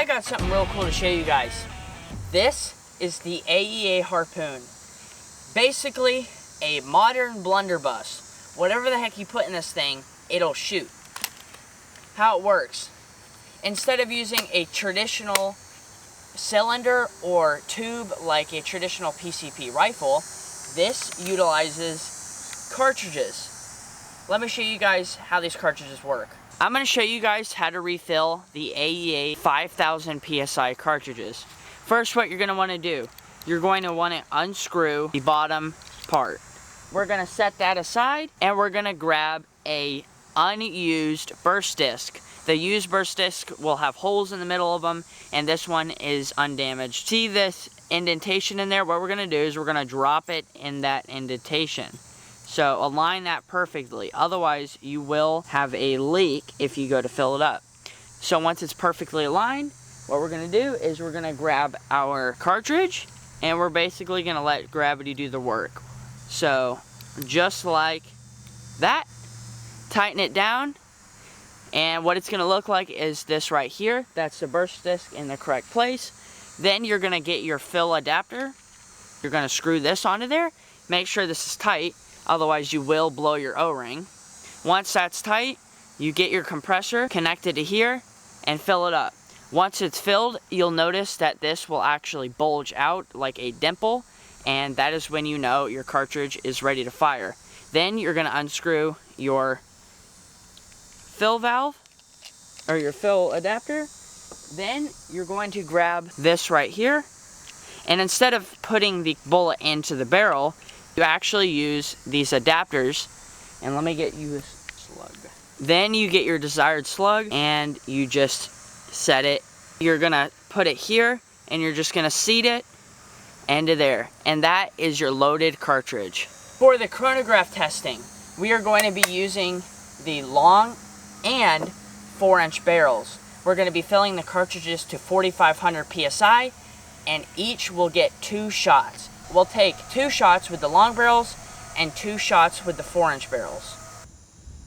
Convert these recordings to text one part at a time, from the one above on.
I got something real cool to show you guys. This is the AEA Harpoon. Basically, a modern blunderbuss. Whatever the heck you put in this thing, it'll shoot. How it works. Instead of using a traditional cylinder or tube like a traditional PCP rifle, this utilizes cartridges. Let me show you guys how these cartridges work. I'm going to show you guys how to refill the AEA 5000 PSI cartridges. First, what you're going to want to do, you're going to want to unscrew the bottom part. We're going to set that aside, and we're going to grab a unused burst disc. The used burst disc will have holes in the middle of them, and this one is undamaged. See this indentation in there? What we're going to do is we're going to drop it in that indentation. So align that perfectly, otherwise you will have a leak if you go to fill it up. So once it's perfectly aligned, what we're going to do is we're going to grab our cartridge, and we're basically going to let gravity do the work. So just like that, tighten it down, and what it's going to look like is this right here. That's the burst disc in the correct place. Then you're going to get your fill adapter. You're going to screw this onto there. Make sure this is tight, otherwise you will blow your O-ring. Once that's tight, you get your compressor connected to here and fill it up. Once it's filled, you'll notice that this will actually bulge out like a dimple, and that is when you know your cartridge is ready to fire. Then you're going to unscrew your fill valve or your fill adapter. Then you're going to grab this right here, and instead of putting the bullet into the barrel, you actually use these adapters. And let me get you a slug. Then you get your desired slug and you just set it. You're gonna put it here, and you're just gonna seat it into there, and that is your loaded cartridge. For the chronograph testing, we are going to be using the long and 4-inch barrels. We're going to be filling the cartridges to 4,500 PSI, and each will get 2 shots. We'll take 2 shots with the long barrels and 2 shots with the 4-inch barrels.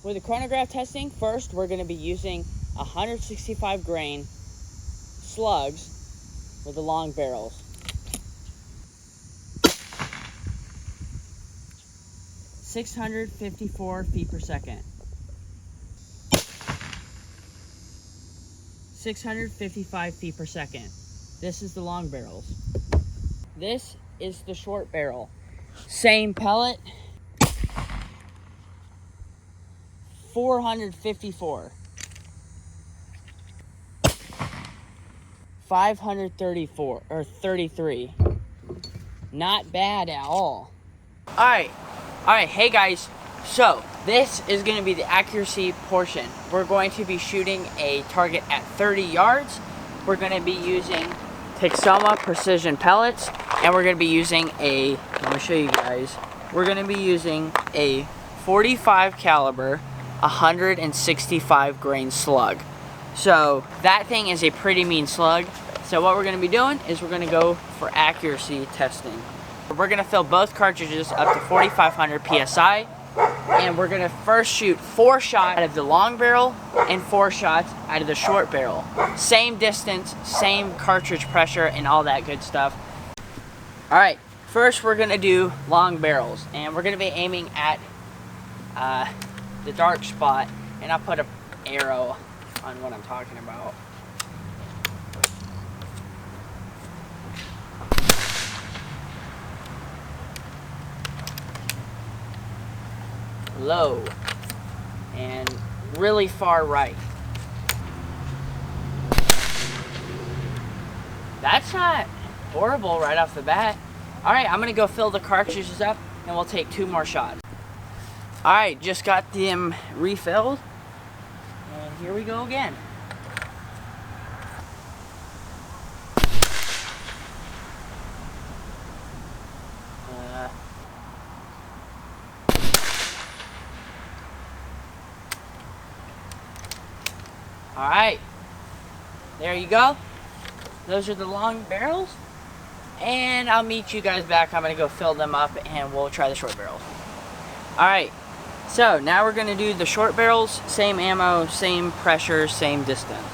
For the chronograph testing, first we're going to be using 165 grain slugs with the long barrels. (654 feet per second). 655 feet per second. This is the long barrels. This is the short barrel. Same pellet. 454. 534 or 33. Not bad at all. Alright, hey guys. So, this is going to be the accuracy portion. We're going to be shooting a target at 30 yards. We're going to be using Texoma precision pellets, and we're going to be using let me show you guys. We're going to be using a 45 caliber, 165 grain slug. So, that thing is a pretty mean slug. So what we're going to be doing is we're going to go for accuracy testing. We're going to fill both cartridges up to 4,500 PSI. And we're going to first shoot 4 shots out of the long barrel and 4 shots out of the short barrel. Same distance, same cartridge pressure, and all that good stuff. Alright, first we're going to do long barrels. And we're going to be aiming at the dark spot. And I'll put an arrow on what I'm talking about. Low and really far right. That's not horrible right off the bat. Alright, I'm gonna go fill the cartridges up, and we'll take 2 more shots. Alright, just got them refilled, and here we go again. Alright, there you go. Those are the long barrels. And I'll meet you guys back. I'm going to go fill them up, and we'll try the short barrels. Alright, so now we're going to do the short barrels. Same ammo, same pressure, same distance.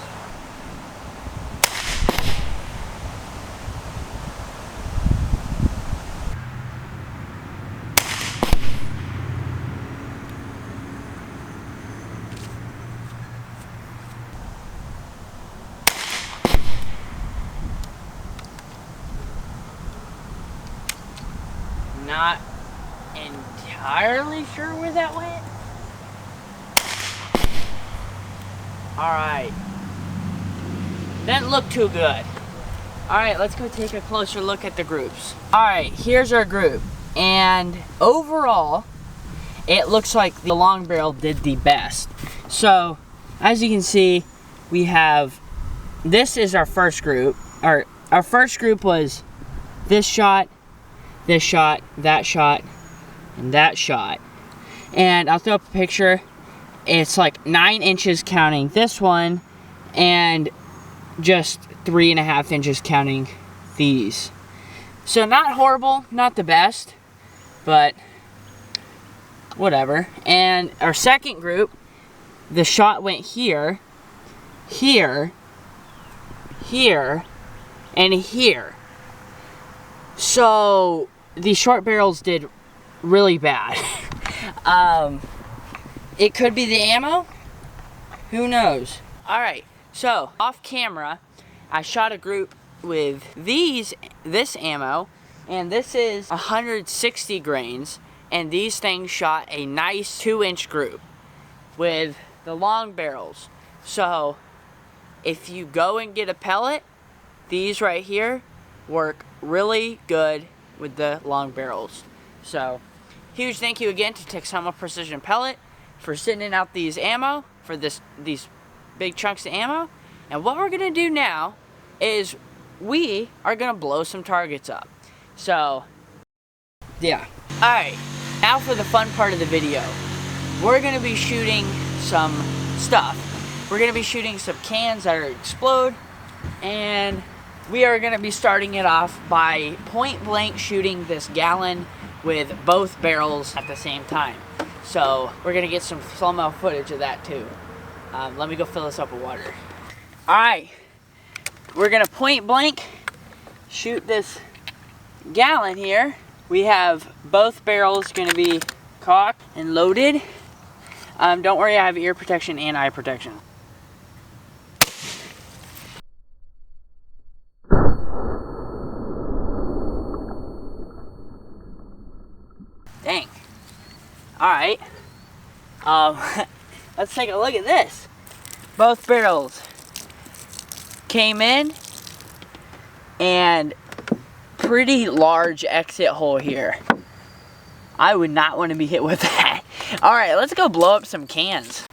Not entirely sure where that went. Alright. Didn't look too good. Alright, let's go take a closer look at the groups. Alright, here's our group. And overall, it looks like the long barrel did the best. So, as you can see, we have, this is our first group. Our first group was this shot, that shot, and that shot. And I'll throw up a picture. It's like 9 inches counting this one, and just 3.5 inches counting these. So not horrible, not the best, but whatever. And our second group, the shot went here, here, here, and here. So the short barrels did really bad. It could be the ammo, who knows. Alright, so off camera I shot a group with this ammo, and this is 160 grains, and these things shot a nice 2-inch group with the long barrels. So if you go and get a pellet, these right here work really good with the long barrels. So huge thank you again to Texoma Precision Pellet for sending out these ammo, for these big chunks of ammo. And what we're gonna do now is we are gonna blow some targets up. So yeah. Alright, now for the fun part of the video. We're gonna be shooting some stuff. We're gonna be shooting some cans that are explode, and we are gonna be starting it off by point blank shooting this gallon with both barrels at the same time. So we're gonna get some slow-mo footage of that too. Let me go fill this up with water. Alright, we're gonna point blank shoot this gallon here. We have both barrels gonna be cocked and loaded. Don't worry, I have ear protection and eye protection. Dang. Alright. Let's take a look at this. Both barrels came in, and pretty large exit hole here. I would not want to be hit with that. Alright, let's go blow up some cans.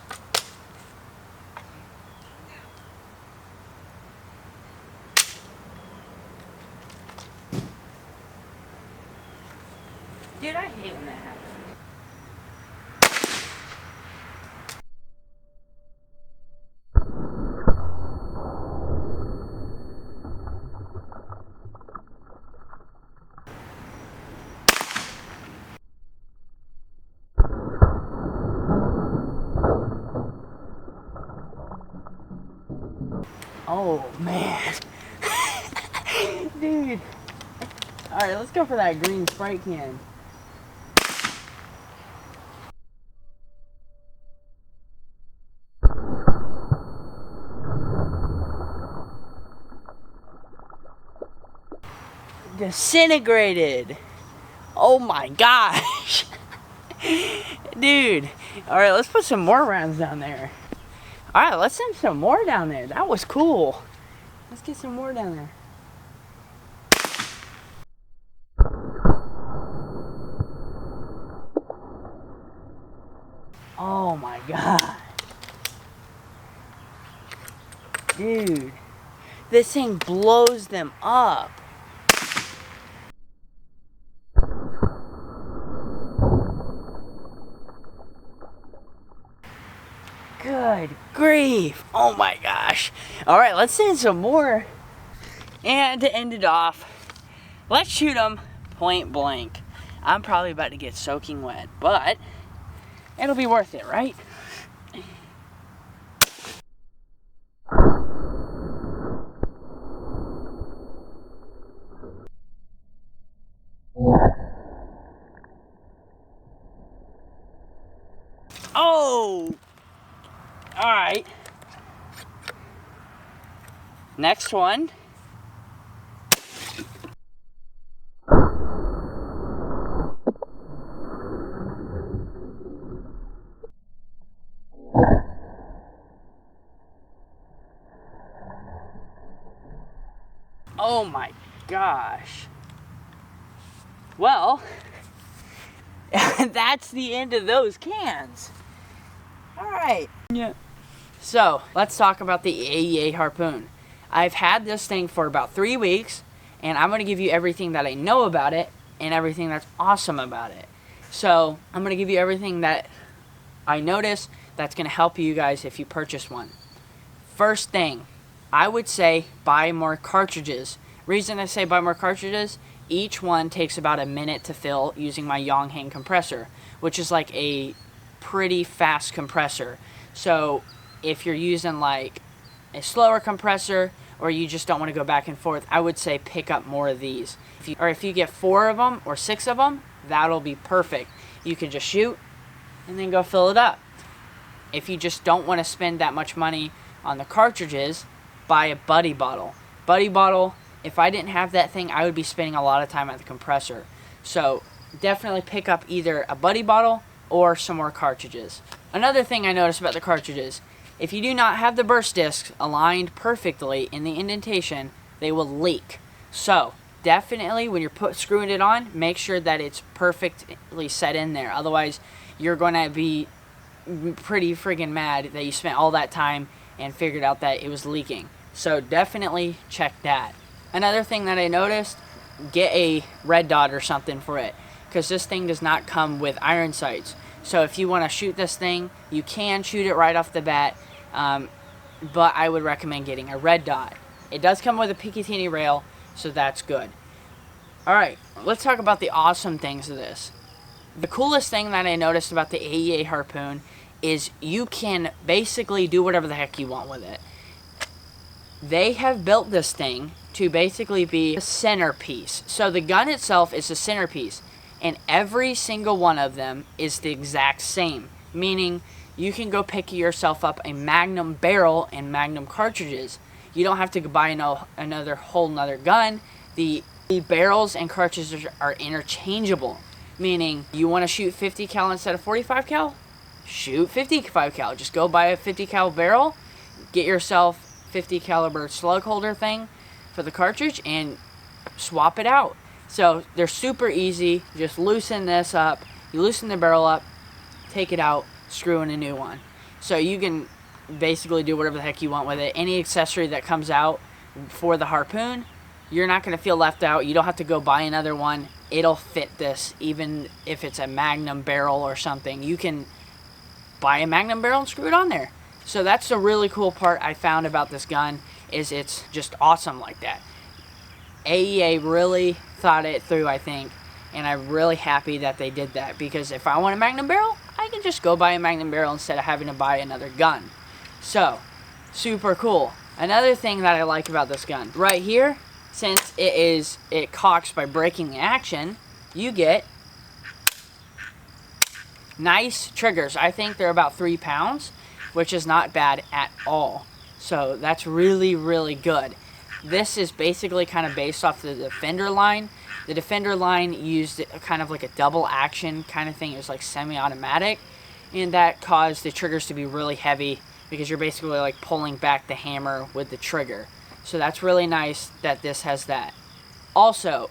Dude, I hate when that happens. Oh man. Dude. Alright, let's go for that green Sprite can. Disintegrated. Oh my gosh. Dude. Alright, let's put some more rounds down there. Alright, let's send some more down there. That was cool. Let's get some more down there. Oh my god. Dude. This thing blows them up. Good grief. Oh my gosh. Alright, let's send some more. And to end it off, let's shoot them point blank. I'm probably about to get soaking wet, but it'll be worth it, right? Oh! Alright. Next one. Oh my gosh. Well, that's the end of those cans. Alright. Yeah. So, let's talk about the AEA Harpoon. I've had this thing for about 3 weeks, and I'm going to give you everything that I know about it and everything that's awesome about it. So, I'm going to give you everything that I noticed that's going to help you guys if you purchase one. First thing, I would say buy more cartridges. Reason I say buy more cartridges, each one takes about a minute to fill using my Yonghang compressor, which is like a pretty fast compressor. So if you're using like a slower compressor or you just don't want to go back and forth, I would say pick up more of these. If you get 4 of them or 6 of them, that'll be perfect. You can just shoot and then go fill it up. If you just don't want to spend that much money on the cartridges, buy a buddy bottle. Buddy bottle, if I didn't have that thing, I would be spending a lot of time at the compressor. So definitely pick up either a buddy bottle or some more cartridges. Another thing I noticed about the cartridges, if you do not have the burst discs aligned perfectly in the indentation, they will leak. So definitely when you're screwing it on, make sure that it's perfectly set in there. Otherwise, you're going to be pretty friggin' mad that you spent all that time and figured out that it was leaking. So definitely check that. Another thing that I noticed, get a red dot or something for it, because this thing does not come with iron sights. So if you want to shoot this thing, you can shoot it right off the bat, but I would recommend getting a red dot. It does come with a Picatinny rail, so that's good. Alright, let's talk about the awesome things of this. The coolest thing that I noticed about the AEA Harpoon is you can basically do whatever the heck you want with it. They have built this thing to basically be a centerpiece. So the gun itself is a centerpiece, and every single one of them is the exact same. Meaning, you can go pick yourself up a Magnum barrel and Magnum cartridges. You don't have to buy another whole nother gun. The barrels and cartridges are interchangeable. Meaning, you want to shoot 50 cal instead of 45 cal? Shoot 55 cal. Just go buy a 50 cal barrel, get yourself 50 caliber slug holder thing for the cartridge, and swap it out. So they're super easy. Just loosen this up. You loosen the barrel up, take it out, screw in a new one. So you can basically do whatever the heck you want with it. Any accessory that comes out for the Harpoon, you're not going to feel left out. You don't have to go buy another one. It'll fit this, even if it's a Magnum barrel or something. You can buy a Magnum barrel and screw it on there. So that's the really cool part I found about this gun, is it's just awesome like that. AEA really thought it through, I think, and I'm really happy that they did that, because if I want a Magnum barrel, I can just go buy a Magnum barrel instead of having to buy another gun. So, super cool. Another thing that I like about this gun, right here, since it cocks by breaking the action, you get nice triggers. I think they're about 3 pounds, which is not bad at all. So that's really, really good. This is basically kind of based off the Defender line. The Defender line used kind of like a double action kind of thing. It was like semi-automatic, and that caused the triggers to be really heavy because you're basically like pulling back the hammer with the trigger. So that's really nice that this has that. Also,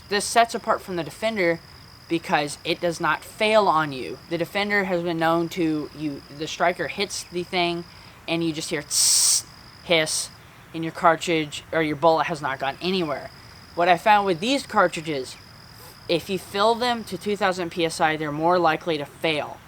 this sets apart from the Defender because it does not fail on you. The Defender has been known to, the striker hits the thing and you just hear tss, hiss, and your cartridge or your bullet has not gone anywhere. What I found with these cartridges, if you fill them to 2000 psi, they're more likely to fail.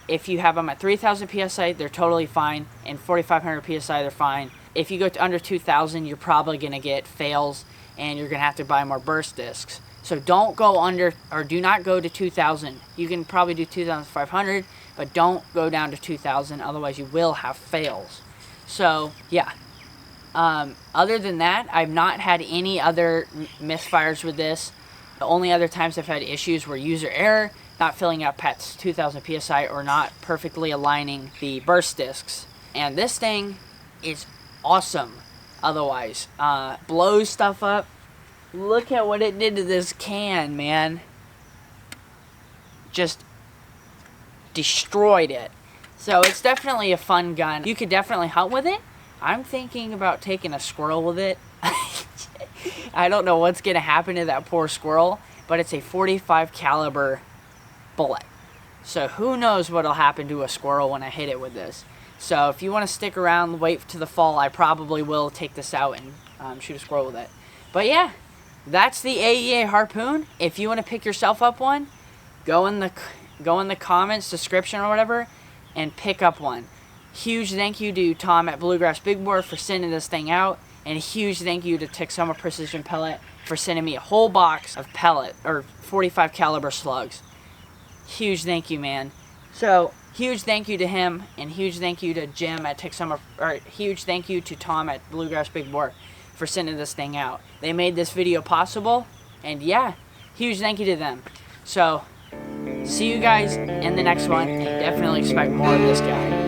If you have them at 3000 psi, they're totally fine, and 4500 psi, they're fine. If you go to under 2000, you're probably going to get fails, and you're going to have to buy more burst discs. So don't go under, or do not go to 2000. You can probably do 2500, but don't go down to 2000, otherwise you will have fails. So, yeah. Other than that, I've not had any other misfires with this. The only other times I've had issues were user error, not filling out PET's 2000 psi, or not perfectly aligning the burst discs. And this thing is awesome otherwise. Blows stuff up. Look at what it did to this can, man. Just destroyed it. So it's definitely a fun gun. You could definitely hunt with it. I'm thinking about taking a squirrel with it. I don't know what's gonna happen to that poor squirrel, but it's a 45 caliber bullet. So who knows what'll happen to a squirrel when I hit it with this. So if you want to stick around, wait to the fall, I probably will take this out and shoot a squirrel with it. But yeah, that's the AEA Harpoon. If you want to pick yourself up one, go in the comments, description or whatever, and pick up one. Huge thank you to Tom at Bluegrass Big Board for sending this thing out, and a huge thank you to Texoma Precision Pellet for sending me a whole box of pellet or 45 caliber slugs. Huge thank you, man. So huge thank you to him, and huge thank you to Jim at Texoma, or huge thank you to Tom at Bluegrass Big Board for sending this thing out. They made this video possible, and yeah, huge thank you to them. So see you guys in the next one, and definitely expect more of this guy.